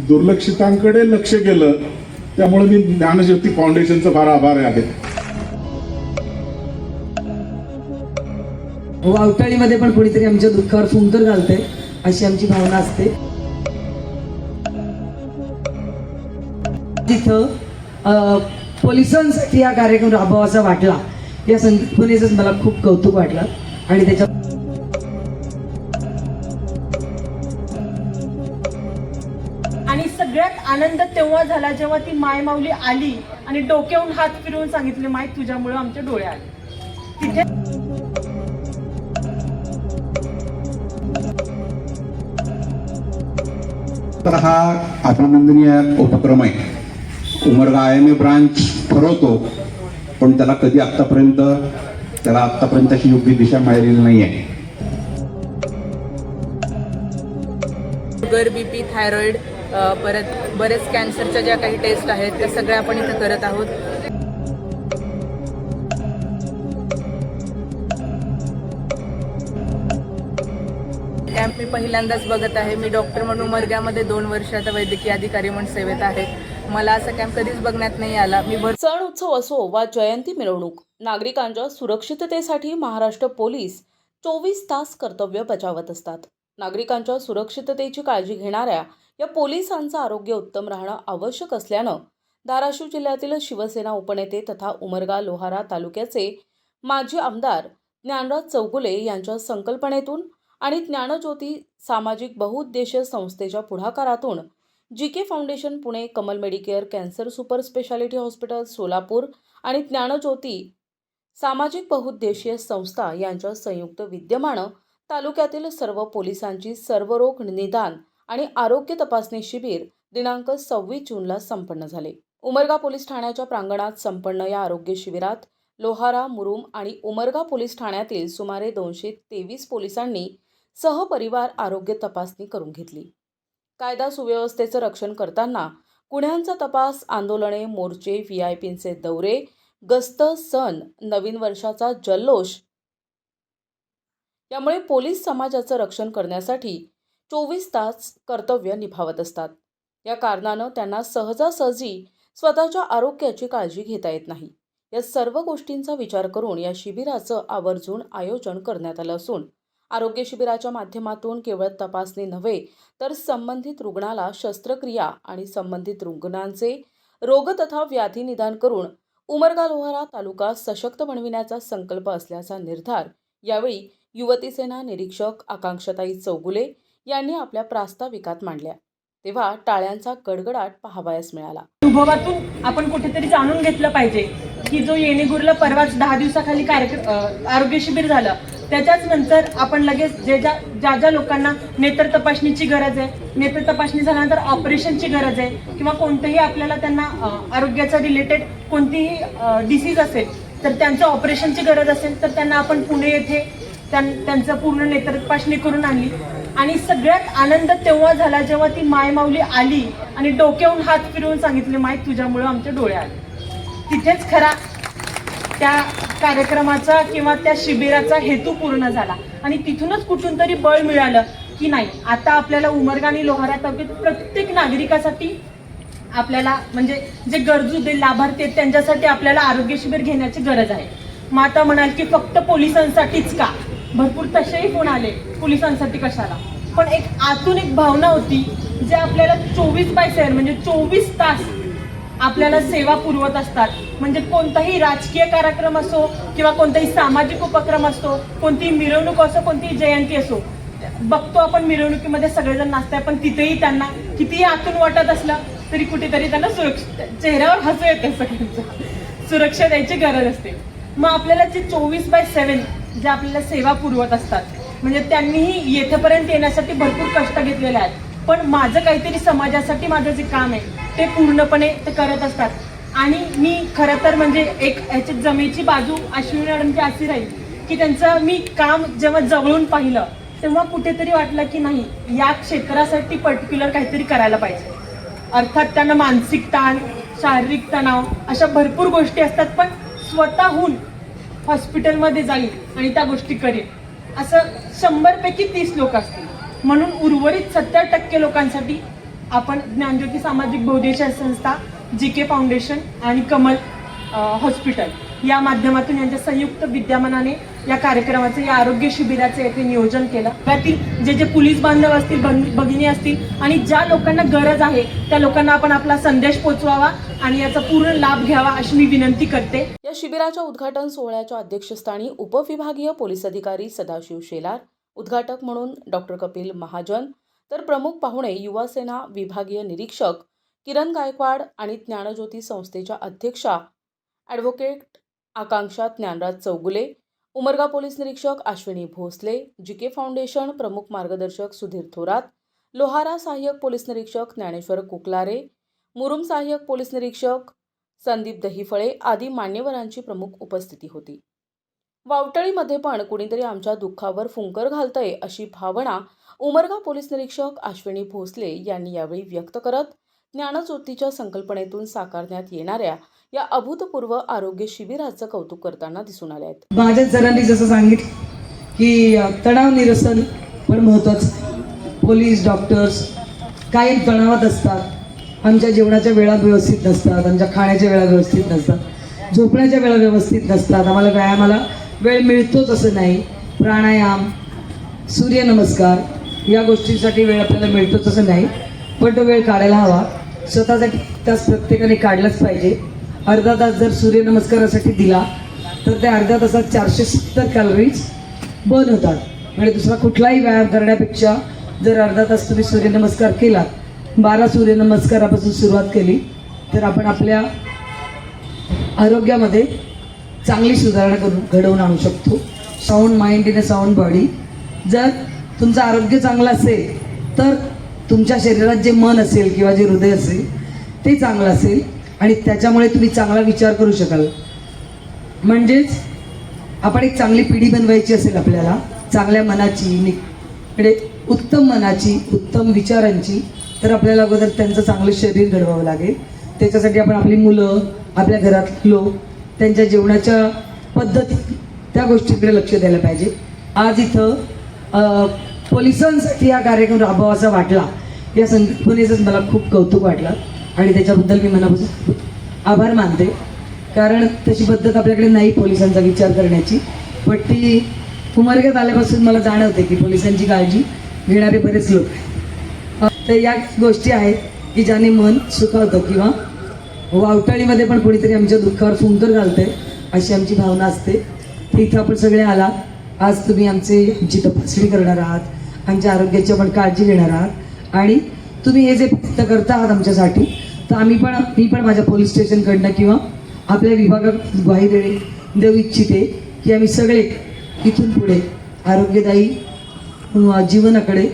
दुर्लक्षितांकडे लक्ष केलं, त्यामुळे मी ज्ञानज्योती फाउंडेशनचा फार आभार आहे. अवटाळीमध्ये पण कोणीतरी आमच्या दुःखावर फुंकर घालते अशी आमची भावना असते. तिथं पोलिसांसाठी हा कार्यक्रम राबवायचा वाटला, या संकल्पनेचं मला खूप कौतुक वाटलं. आणि त्याच्या आणि सगळ्यात आनंद तेव्हा झाला जेव्हा ती मायमाऊली आली आणि डोक्यावरून हात फिरवून सांगितले, माय तुझ्यामुळे आमचे डोळे आले. तिथे तर हा अभिनंदनीय उपक्रम आहे. उमरगा IMA ब्रांच ठरवतो, पण त्याला कधी आतापर्यंत अशी योग्य दिशा मिळालेली नाही आहे. शुगर, BP, थायरॉइड, परत बरेच कॅन्सरच्या ज्या काही टेस्ट आहेत त्या सगळ्या आपण इथे करत आहोत. कॅम्प मी पहिल्यांदाच बघत आहे. मी डॉक्टर म्हणून उमरग्यामध्ये 2 वर्ष आता वैद्यकीय अधिकारी म्हणून सेवेत आहे. मला असा कॅम्प कधीच बघण्यात नाही आला. सण उत्सव असो वा जयंती मिरवणूक, नागरिकांच्या सुरक्षिततेसाठी महाराष्ट्र पोलीस 24 तास कर्तव्य बजावत असतात. नागरिकांच्या सुरक्षिततेची काळजी घेणाऱ्या या पोलिसांचं आरोग्य उत्तम राहणं आवश्यक असल्यानं धाराशिव जिल्ह्यातील शिवसेना उपनेते तथा उमरगा लोहारा तालुक्याचे माजी आमदार ज्ञानराज चौगुले यांच्या संकल्पनेतून आणि ज्ञानज्योती सामाजिक बहुउद्देशीय संस्थेच्या पुढाकारातून GK foundation Pune, Kamal Medicare, cancer super speciality hospital Solapur आणि ज्ञानज्योती सामाजिक बहुउद्देशीय संस्था यांच्या संयुक्त विद्यमानं तालुक्यातील सर्व पोलिसांची सर्वरोग निदान आणि आरोग्य तपासणी शिबिर दिनांक 26 जूनला संपन्न झाले. उमरगा पोलीस ठाण्याच्या प्रांगणात संपन्न या आरोग्य शिबिरात लोहारा, मुरुम आणि उमरगा पोलीस ठाण्यातील सुमारे 223 पोलिसांनी सहपरिवार आरोग्य तपासणी करून घेतली. कायदा सुव्यवस्थेचं रक्षण करताना गुन्ह्यांचा तपास, आंदोलने, मोर्चे, VIPंचे दौरे, गस्त, सण, नवीन वर्षाचा जल्लोष यामुळे पोलीस समाजाचं रक्षण करण्यासाठी 24 तास कर्तव्य निभावत असतात. या कारणानं त्यांना सहजासहजी स्वतःच्या आरोग्याची काळजी घेता येत नाही. या सर्व गोष्टींचा विचार करून या शिबिराचं आवर्जून आयोजन करण्यात आलं असून आरोग्य शिबिराच्या माध्यमातून केवळ तपासणी नव्हे तर संबंधित रुग्णाला शस्त्रक्रिया आणि संबंधित रुग्णांचे रोग तथा व्याधी निदान करून उमरगा लोहारा तालुका सशक्त बनविण्याचा संकल्प असल्याचा निर्धार यावेळी युवती सेना निरीक्षक आकांक्षाताई चौगुले यांनी आपल्या प्रास्ताविकात मांडल्या. तेव्हा टाळ्यांचा गडगडाट पाहावयास मिळाला. अनुभवातून आपण कुठेतरी जाणून घेतलं पाहिजे की जो येणेगुरला परवाच 10 दिवसाखाली आरोग्य शिबिर झालं, त्याच्याच नंतर आपण लगेच ज्या लोकांना नेत्र तपासणीची गरज आहे, नेत्र तपासणी झाल्यानंतर ऑपरेशनची गरज आहे किंवा कोणतंही आपल्याला त्यांना आरोग्याचा रिलेटेड कोणतीही डिसीज असेल तर त्यांचं ऑपरेशनची गरज असेल तर त्यांना आपण पुणे येथे त्यांचं पूर्ण नेत्र तपासणी करून आणली. आणि सगळ्यात आनंद तेव्हा झाला जेव्हा ती मायमाऊली आली आणि डोक्यावरून हात फिरवून सांगितले, माय तुझ्यामुळे आमचे डोळे आले. तिथेच खरा त्या कार्यक्रमाचा किंवा त्या शिबिराचा हेतू पूर्ण झाला आणि तिथूनच कुठून तरी बळ मिळालं की नाही, आता आपल्याला उमरगा आणि लोहारा तालुक्यात प्रत्येक नागरिकासाठी आपल्याला म्हणजे जे गरजू लाभार्थी आहेत त्यांच्यासाठी आपल्याला आरोग्य शिबिर घेण्याची गरज आहे. माता म्हणाल की फक्त पोलिसांसाठीच का, भरपूर तसेही फोन आले पोलिसांसाठी कशाला, पण एक आतून एक भावना होती जे आपल्याला 24/7 म्हणजे 24 तास आपल्याला सेवा पुरवत असतात. म्हणजे कोणताही राजकीय कार्यक्रम असो किंवा कोणताही सामाजिक उपक्रम असतो, कोणतीही मिरवणूक असो, कोणतीही जयंती असो, बघतो आपण मिरवणुकीमध्ये सगळेजण नाचतात, पण तिथेही त्यांना कितीही आतून वाटत असलं तरी कुठेतरी त्यांना चेहऱ्यावर हसू येते, सगळ्यांचं सुरक्षा द्यायची गरज असते. मग आपल्याला जे 24/7 जे आपल्याला सेवा पुरवत असतात म्हणजे त्यांनीही येथेपर्यंत येण्यासाठी भरपूर कष्ट घेतलेले आहेत, पण माझं काहीतरी समाजासाठी माझं जे काम आहे ते पूर्णपणे ते करत असतात. आणि मी खरं तर म्हणजे एक ह्याची जमेची बाजू अश्विनी मॅडमची अशी राहील की त्यांचं मी काम जेव्हा जवळून पाहिलं तेव्हा कुठेतरी वाटलं की नाही, या क्षेत्रासाठी पर्टिक्युलर काहीतरी करायला पाहिजे. अर्थात त्यांना मानसिक ताण, शारीरिक तणाव अशा भरपूर गोष्टी असतात, पण स्वतःहून हॉस्पिटलमध्ये जाईल आणि त्या गोष्टी करेल असं 100 पैकी 30 लोक असतील. म्हणून उर्वरित 70% लोकांसाठी आपण ज्ञानज्योती सामाजिक बौद्धिक संस्था, GK फाउंडेशन आणि कमल हॉस्पिटल या माध्यमातून यांच्या संयुक्त विद्यमानाने या कार्यक्रमाचं, या आरोग्य शिबिराचं येथे नियोजन केलं. त्यातील जे पोलीस बांधव असतील, भगिनी असतील आणि ज्या लोकांना गरज आहे त्या लोकांना आपण आपला संदेश पोचवावा आणि याचा पूर्ण लाभ घ्यावा अशी मी विनंती करते. या शिबिराच्या उद्घाटन सोहळ्याच्या अध्यक्षस्थानी उपविभागीय पोलीस अधिकारी सदाशिव शेलार, उद्घाटक म्हणून डॉक्टर कपिल महाजन, तर प्रमुख पाहुणे युवा सेना विभागीय निरीक्षक किरण गायकवाड आणि ज्ञानज्योती संस्थेच्या अध्यक्षा ॲडव्होकेट आकांक्षा ज्ञानराज चौगुले, उमरगा पोलीस निरीक्षक अश्विनी भोसले, GK फाउंडेशन प्रमुख मार्गदर्शक सुधीर थोरात, लोहारा सहाय्यक पोलीस निरीक्षक ज्ञानेश्वर कुकलारे, मुरुम सहाय्यक पोलीस निरीक्षक संदीप दहिफळे आदी मान्यवरांची प्रमुख उपस्थिती होती. वावटळीमध्ये पण कुणीतरी आमच्या दुःखावर फुंकर घालतंय अशी भावना उमरगा पोलीस निरीक्षक अश्विनी भोसले यांनी यावेळी व्यक्त करत ज्ञानज्योतीच्या संकल्पनेतून साकारण्यात येणाऱ्या या अभूतपूर्व आरोग्य शिबिराचं कौतुक करताना दिसून आले आहेत. माझ्या सरांनी जसं सांगितलं की तणाव निरसन पण महत्त्वाचं. पोलीस, डॉक्टर्स काही तणावात असतात, आमच्या जेवणाच्या वेळा व्यवस्थित नसतात, आमच्या खाण्याच्या वेळा व्यवस्थित नसतात, झोपण्याच्या वेळा व्यवस्थित नसतात, आम्हाला व्यायामाला वेळ मिळतोच असं नाही. प्राणायाम, सूर्यनमस्कार या गोष्टींसाठी वेळ आपल्याला मिळतोच असं नाही, पण तो वेळ काढायला हवा. स्वतःसाठी तास प्रत्येकाने काढलाच पाहिजे. अर्धा तास जर सूर्यनमस्कारासाठी दिला तर त्या अर्ध्या तासात 470 कॅलरीज बर्न होतात. म्हणजे दुसरा कुठलाही व्यायाम करण्यापेक्षा जर अर्धा तास तुम्ही सूर्यनमस्कार केला, 12 सूर्यनमस्कारापासून सुरुवात केली तर आपण आपल्या आरोग्यामध्ये चांगली सुधारणा घडवून आणू शकतो. Sound mind in a sound body. जर तुमचं आरोग्य चांगलं असेल तर तुमच्या शरीरात जे मन असेल किंवा जे हृदय असेल ते चांगलं असेल आणि त्याच्यामुळे तुम्ही चांगला विचार करू शकाल. म्हणजेच आपण एक चांगली पिढी बनवायची असेल आपल्याला, चांगल्या मनाची, म्हणजे उत्तम मनाची, उत्तम विचारांची, तर आपल्याला अगोदर त्यांचं चांगलं शरीर घडवावं लागेल. त्याच्यासाठी आपण आपली मुलं, आपल्या घरात लोक, त्यांच्या जेवणाच्या पद्धती, त्या गोष्टींकडे लक्ष द्यायला पाहिजे. आज इथं पोलिसांसाठी हा कार्यक्रम राबवावा वाटला, या संकल्पनेचंच मला खूप कौतुक वाटलं आणि त्याच्याबद्दल मी मनापासून आभार मानते. कारण तशी पद्धत आपल्याकडे नाही पोलिसांचा विचार करण्याची, पण ती उमरग्यात आल्यापासून मला जाणवते की पोलिसांची काळजी घेणारे बरेच लोक आहेत. तर या गोष्टी आहेत की ज्याने मन सुखावतं किंवा वावटाळीमध्ये पण कोणीतरी आमच्या दुःखावर फुंकर घालतंय अशी आमची भावना असते. तर इथं आपण सगळे आलात, आज तुम्ही आमची तपासणी करणार आहात, आमच्या आरोग्याची आपण काळजी घेणार आहात आणि तुम्ही हे जे प्रयत्न करता आहात आमच्यासाठी, तर मी पण माझ्या पोलीस स्टेशनकडनं किंवा आपल्या विभागात ग्वाही देऊ इच्छिते की आम्ही सगळे इथून पुढे आरोग्यदायी जीवनाकडे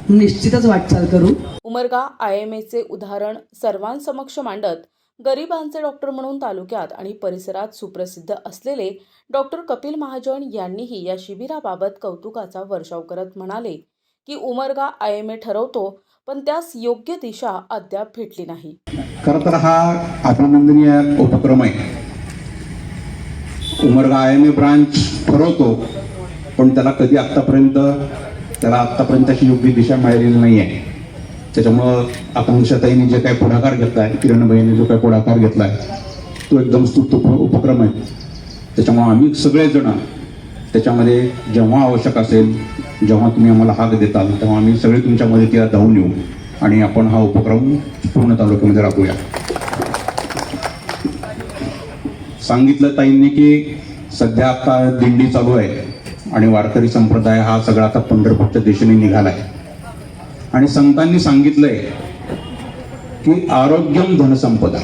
निश्चितच वाटचाल करू. उमरगा IMAचे उदाहरण सर्वांसमक्ष मांडत गरिबांचे डॉक्टर म्हणून तालुक्यात आणि परिसरात सुप्रसिद्ध असलेले डॉक्टर कपिल महाजन यांनीही या शिबिराबाबत कौतुकाचा वर्षाव करत म्हणाले की उमरगा IMA ठरवतो, पण त्यास योग्य दिशा अद्याप भेटली नाही. खरं तर हा अभिनंदनीय उपक्रम आहे. उमरगा IMA ब्रांच ठरवतो, पण त्याला आत्तापर्यंत अशी योग्य दिशा मिळालेली नाही आहे. त्याच्यामुळं आकांक्षाताईंनी जे काही पुढाकार घेतला आहे, किरणबाईंनी जो काही पुढाकार घेतला आहे, तो एकदम स्तुत्य उपक्रम आहे. त्याच्यामुळं आम्ही सगळेजण त्याच्यामध्ये जेव्हा आवश्यक असेल, जेव्हा तुम्ही आम्हाला हाक देताल, तेव्हा आम्ही सगळे तुमच्या मदतीला धावून येऊ आणि आपण हा उपक्रम पूर्ण तालुक्यामध्ये राबवूया. सांगितलं ताईंनी की सध्या आता दिंडी चालू आहे आणि वारकरी संप्रदाय हा सगळा आता पंढरपूरच्या दिशेने निघाला आहे आणि संतांनी सांगितलंय की आरोग्यम धनसंपदा,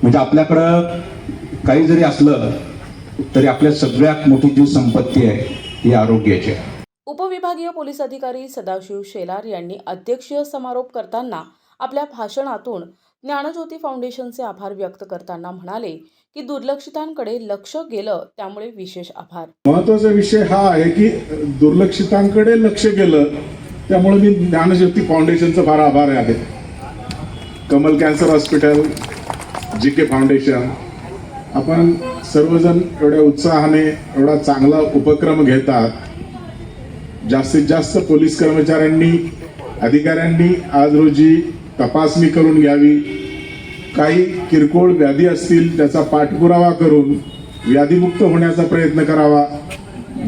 म्हणजे आपल्याकडं काही जरी असलं तरी आपल्या सगळ्यात मोठी जी संपत्ती आहे ही आरोग्याची आहे. उपविभागीय पोलीस अधिकारी सदाशिव शेलार यांनी अध्यक्षीय समारोप करताना आपल्या भाषणातून ज्ञानज्योती फाउंडेशनचे आभार व्यक्त करताना म्हणाले की दुर्लक्षितांकडे लक्ष गेलं, त्यामुळे विशेष आभार. महत्वाचा विषय हा आहे की दुर्लक्षितांकडे लक्ष गेलं, त्यामुळे मी ज्ञानज्योती फाउंडेशनचा फार आभार आहे. Kamal cancer hospital, GK foundation, आपण सर्वजण एवढ्या उत्साहाने एवढा चांगला उपक्रम घेतात. जास्तीत जास्त पोलीस कर्मचाऱ्यांनी अधिकाऱ्यांनी आज रोजी तपासणी करून घ्यावी. काही किरकोळ व्याधी असतील त्याचा पाठपुरावा करून व्याधीमुक्त होण्याचा प्रयत्न करावा.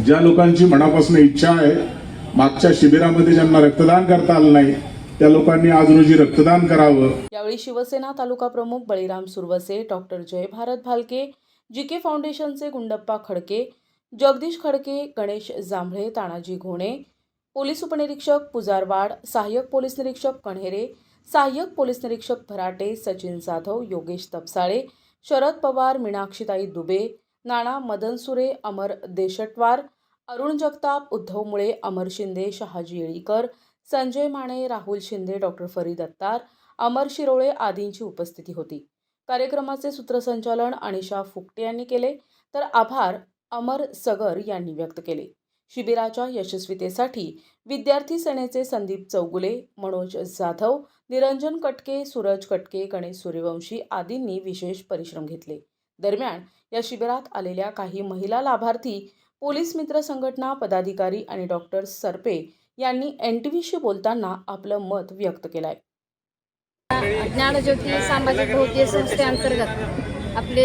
ज्या लोकांची मनापासून इच्छा आहे, मागच्या शिबिरामध्ये ज्यांना रक्तदान करता आलं नाही त्या लोकांनी आज रोजी रक्तदान करावं. यावेळी शिवसेना तालुका प्रमुख बळीराम सुरवसे, डॉक्टर जय भारत भालके, जीके फाउंडेशनचे गुंडप्पा खडके, जगदीश खडके, गणेश जांभळे, तानाजी घोणे, पोलीस उपनिरीक्षक पुजारवाड, सहाय्यक पोलीस निरीक्षक कण्हेरे, सहाय्यक पोलीस निरीक्षक भराटे, सचिन जाधव, योगेश तपसाळे, शरद पवार, मीनाक्षीताई दुबे, नाना मदनसुरे, अमर देशटवार, अरुण जगताप, उद्धव मुळे, अमर शिंदे, शहाजी येळीकर, संजय माने, राहुल शिंदे, डॉक्टर फरीद अत्तार, अमर शिरोळे आदींची उपस्थिती होती. कार्यक्रमाचे सूत्रसंचालन अनिशा फुकटे यांनी केले, तर आभार अमर सगर यांनी व्यक्त केले. शिबिराच्या यशस्वीतेसाठी विद्यार्थी सेनेचे संदीप चौगुले, मनोज जाधव, निरंजन कटके, सूरज कटके, गणेश सूर्यवंशी आदींनी विशेष परिश्रम घेतले. दरम्यान या शिबिरात आलेल्या काही महिला लाभार्थी, पोलीस मित्र संघटना पदाधिकारी आणि डॉक्टर सरपे यांनी NTVशी बोलताना आपलं मत व्यक्त केलंय. ज्ञानज्योती सामाजिक भौतिक संस्थेअंतर्गत आपले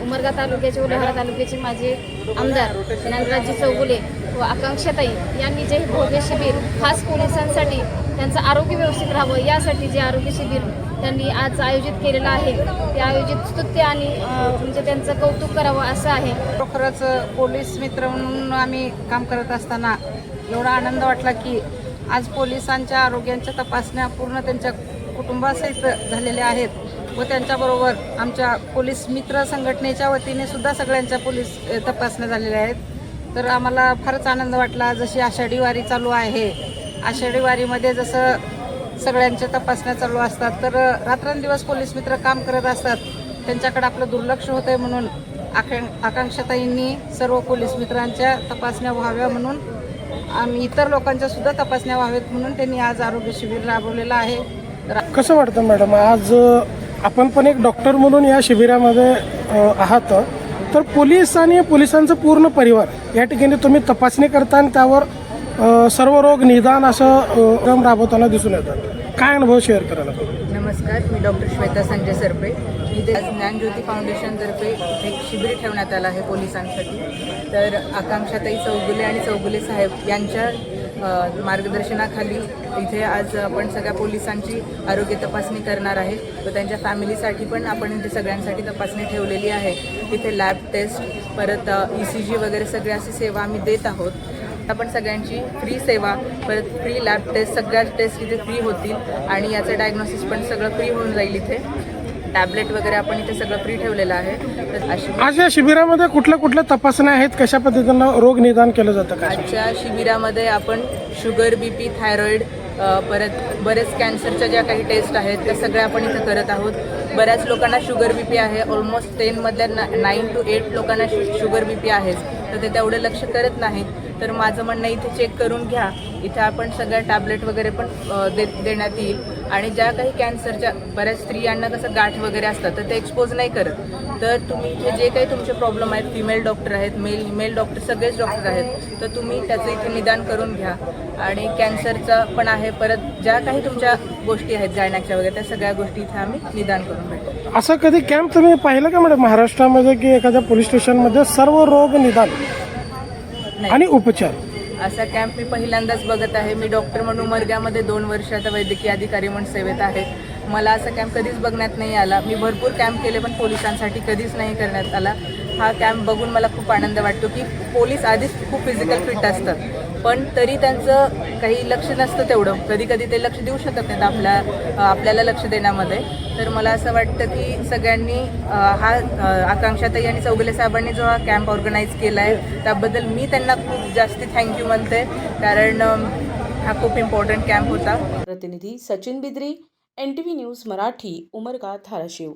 उमरगा तालुक्याचे व लोहारा तालुक्याचे माझे आमदार ज्ञानराजी चौगुले व आकांक्षाताई यांनी जे भव्य शिबिर खास पोलिसांसाठी त्यांचं आरोग्य व्यवस्थित राहावं यासाठी जे आरोग्य शिबिर त्यांनी आज आयोजित केलेलं आहे, ते आयोजित स्तुत्य आणि म्हणजे त्यांचं कौतुक करावं असं आहे. खरंच पोलीस मित्र म्हणून आम्ही काम करत असताना एवढा आनंद वाटला की आज पोलिसांच्या आरोग्यांच्या तपासण्या पूर्ण त्यांच्या कुटुंबासहित झालेल्या आहेत व त्यांच्याबरोबर आमच्या पोलीस मित्र संघटनेच्या वतीने सुद्धा सगळ्यांच्या पोलीस तपासण्या झालेल्या आहेत. तर आम्हाला फारच आनंद वाटला. जशी आषाढी वारी चालू आहे, आषाढी वारीमध्ये जसं सगळ्यांच्या तपासण्या चालू असतात, तर रात्रंदिवस पोलीस मित्र काम करत असतात, त्यांच्याकडे आपलं दुर्लक्ष होतं आहे म्हणून आकांक्षाताईंनी सर्व पोलीस मित्रांच्या तपासण्या व्हाव्या म्हणून आम्ही इतर लोकांच्या सुद्धा तपासण्या व्हाव्यात म्हणून त्यांनी आज आरोग्य शिबिर राबवलेलं आहे. कसं वाटतं मॅडम, आज आपण पण एक डॉक्टर म्हणून या शिबिरामध्ये आहात, तर पोलीस आणि पोलिसांचं पूर्ण परिवार या ठिकाणी तुम्ही तपासणी करता आणि त्यावर सर्व रोग निदान असं क्रम राबवताना दिसून येतात. काय अनुभव शेअर करायला? नमस्कार, मी डॉक्टर श्वेता संजय सरपे. इथे ज्ञानज्योती फाउंडेशनतर्फे एक शिबिर ठेवण्यात आलं आहे पोलिसांसाठी. तर आकांक्षाताई चौगुले आणि चौगुले साहेब यांच्या मार्गदर्शनाखाली इथे आज आपण सगळ्या पोलिसांची आरोग्य तपासणी करणार आहे व त्यांच्या फॅमिलीसाठी पण आपण इथे सगळ्यांसाठी तपासणी ठेवलेली आहे. इथे लॅब टेस्ट, परत ECG वगैरे सगळे अशी सेवा आम्ही देत आहोत. आपण सगळ्यांची फ्री सेवा, परत फ्री लॅब टेस्ट, सगळ्या टेस्ट इथे फ्री होतील आणि याचं डायग्नोसिस पण सगळं फ्री होऊन जाईल. इथे टॅबलेट वगैरे आपण इथे सगळं फ्री ठेवलेलं आहे. तर आज या शिबिरामध्ये कुठल्या तपासण्या आहेत, कशा पद्धतीनं रोग निदान केलं जातं का? आजच्या शिबिरामध्ये आपण शुगर, BP, थायरॉईड, परत बरेच कॅन्सरच्या ज्या काही टेस्ट आहेत त्या सगळ्या आपण इथं करत आहोत. बऱ्याच लोकांना शुगर BP आहे, ऑलमोस्ट 10 मधल्या 9 to 8 लोकांना शुगर BP आहेच, तर ते तेवढं लक्ष करत नाहीत. तर माझं म्हणणं इथे चेक करून घ्या. इथे आपण सगळ्या टॅबलेट वगैरे पण देण्यात येईल आणि ज्या काही कॅन्सरच्या बऱ्याच स्त्रियांना कसं गाठ वगैरे असतात तर ते एक्सपोज नाही करत. तर तुम्ही इथे जे काही तुमचे प्रॉब्लेम आहेत, फिमेल डॉक्टर आहेत, मेल डॉक्टर, सगळेच डॉक्टर आहेत, तर तुम्ही त्याचं इथे निदान करून घ्या. आणि कॅन्सरचं पण आहे, परत ज्या काही तुमच्या गोष्टी आहेत गायनाच्या वगैरे त्या सगळ्या गोष्टी इथे आम्ही निदान करून भेटतो. असं कधी कॅम्प तुम्ही पाहिलं का मॅडम महाराष्ट्रामध्ये की एखाद्या पोलीस स्टेशनमध्ये सर्व रोग निदान आणि उपचार? असा कॅम्प मी पहिल्यांदाच बघत आहे. मी डॉक्टर म्हणून उमरग्यामध्ये 2 वर्ष आता वैद्यकीय अधिकारी म्हणून सेवेत आहे. मला असा कॅम्प कधीच बघण्यात नाही आला. मी भरपूर कॅम्प केले पण पोलिसांसाठी कधीच नाही करण्यात आला. हा कॅम्प बघून मला खूप आनंद वाटतो की पोलीस आधीच खूप फिजिकल फिट असतात, पण तरी त्यांचं काही लक्ष नसतं तेवढं. कधी कधी ते लक्ष देऊ शकत नाहीत आपल्याला लक्ष देण्यामध्ये. तर मला असं वाटतं की सगळ्यांनी हा आकांक्षाताई आणि चौगुले साहेबांनी जो हा कॅम्प ऑर्गनाईज केला आहे त्याबद्दल मी त्यांना खूप जास्ती थँक्यू म्हणते, कारण हा खूप इम्पॉर्टंट कॅम्प होता. प्रतिनिधी सचिन बिद्री, NTV न्यूज मराठी, उमरगा, धाराशिव.